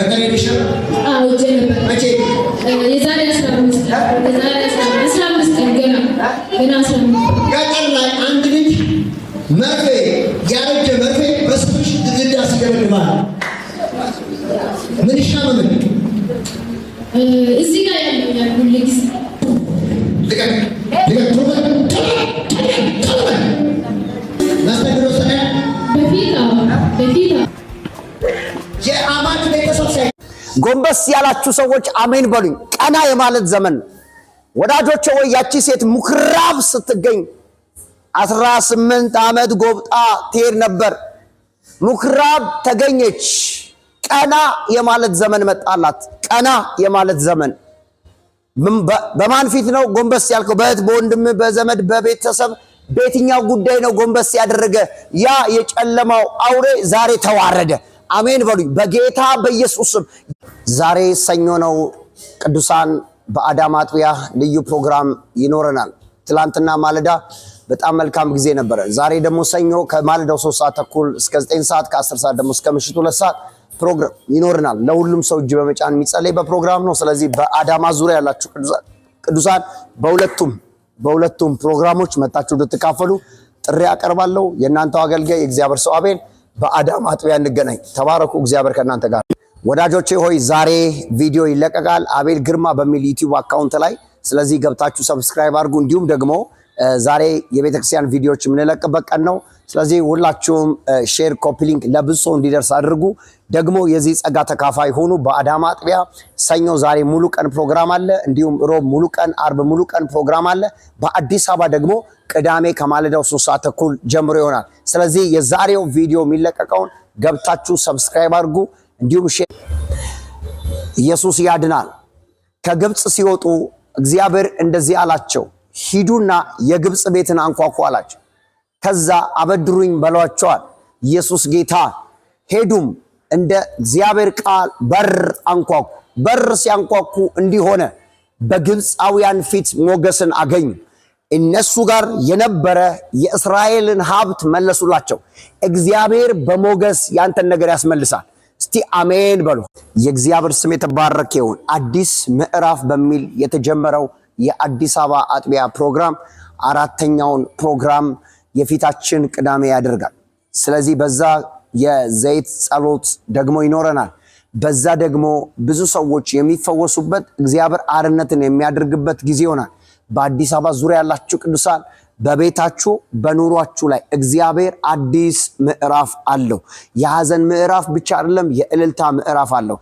በቀሌሽ ጀነበር መቼ የዛሬ 15 ቀን ገና ገጠር ላይ አንድ ልጅ መርፌ ያረጀ መርፌ በስምሽ ግድግዳ ሲደበድባል ምን ይሻማል? እዚህ ጋር ያለው ሁሉ ጊዜ ጎንበስ ያላችሁ ሰዎች አሜን በሉኝ። ቀና የማለት ዘመን ወዳጆቼ ወይ ያቺ ሴት ምኩራብ ስትገኝ 18 ዓመት ጎብጣ ትሄድ ነበር። ምኩራብ ተገኘች። ቀና የማለት ዘመን መጣላት። ቀና የማለት ዘመን በማን ፊት ነው ጎንበስ ያልከው? በእህት በወንድም በዘመድ በቤተሰብ በየትኛው ጉዳይ ነው ጎንበስ ያደረገ? ያ የጨለማው አውሬ ዛሬ ተዋረደ። አሜን በሉኝ በጌታ በኢየሱስ ስም። ዛሬ ሰኞ ነው። ቅዱሳን በአዳማ አጥቢያ ልዩ ፕሮግራም ይኖረናል። ትላንትና ማለዳ በጣም መልካም ጊዜ ነበረ። ዛሬ ደግሞ ሰኞ ከማለዳው 3 ሰዓት ተኩል እስከ 9 ሰዓት ከ10 ሰዓት ደግሞ እስከ ምሽቱ 2 ሰዓት ፕሮግራም ይኖረናል። ለሁሉም ሰው እጅ በመጫን የሚጸለይ በፕሮግራም ነው። ስለዚህ በአዳማ ዙሪያ ያላችሁ ቅዱሳን በሁለቱም ፕሮግራሞች መጣችሁ እንድትካፈሉ ጥሪ አቀርባለሁ። የእናንተው አገልጋይ የእግዚአብሔር ሰው አቤል በአዳማ አጥቢያ እንገናኝ። ተባረኩ። እግዚአብሔር ከእናንተ ጋር። ወዳጆቼ ሆይ ዛሬ ቪዲዮ ይለቀቃል አቤል ግርማ በሚል ዩቲዩብ አካውንት ላይ። ስለዚህ ገብታችሁ ሰብስክራይብ አድርጉ። እንዲሁም ደግሞ ዛሬ የቤተክርስቲያን ቪዲዮዎች የምንለቅበት ቀን ነው። ስለዚህ ሁላችሁም ሼር ኮፒ ሊንክ ለብዙ ሰው እንዲደርስ አድርጉ። ደግሞ የዚህ ጸጋ ተካፋይ ሆኑ። በአዳማ አጥቢያ ሰኞ ዛሬ ሙሉ ቀን ፕሮግራም አለ። እንዲሁም ሮብ ሙሉ ቀን፣ አርብ ሙሉ ቀን ፕሮግራም አለ። በአዲስ አበባ ደግሞ ቅዳሜ ከማለዳው 3 ሰዓት ተኩል ጀምሮ ይሆናል። ስለዚህ የዛሬው ቪዲዮ የሚለቀቀውን ገብታችሁ ሰብስክራይብ አድርጉ። እንዲሁም ሼር። ኢየሱስ ያድናል። ከግብጽ ሲወጡ እግዚአብሔር እንደዚህ አላቸው፣ ሂዱና የግብጽ ቤትን አንኳኩ አላቸው። ከዛ አበድሩኝ በሏቸዋል። ኢየሱስ ጌታ። ሄዱም እንደ እግዚአብሔር ቃል በር አንኳኩ። በር ሲያንኳኩ እንዲሆነ በግብፃውያን ፊት ሞገስን አገኙ። እነሱ ጋር የነበረ የእስራኤልን ሀብት መለሱላቸው። እግዚአብሔር በሞገስ ያንተን ነገር ያስመልሳል። እስቲ አሜን በሉ። የእግዚአብሔር ስም የተባረከ ይሁን። አዲስ ምዕራፍ በሚል የተጀመረው የአዲስ አበባ አጥቢያ ፕሮግራም 4ኛውን ፕሮግራም የፊታችን ቅዳሜ ያደርጋል። ስለዚህ በዛ የዘይት ጸሎት ደግሞ ይኖረናል። በዛ ደግሞ ብዙ ሰዎች የሚፈወሱበት እግዚአብሔር አርነትን የሚያደርግበት ጊዜ ይሆናል። በአዲስ አበባ ዙሪያ ያላችሁ ቅዱሳን በቤታችሁ በኑሯችሁ ላይ እግዚአብሔር አዲስ ምዕራፍ አለው። የሐዘን ምዕራፍ ብቻ አይደለም፣ የእልልታ ምዕራፍ አለው።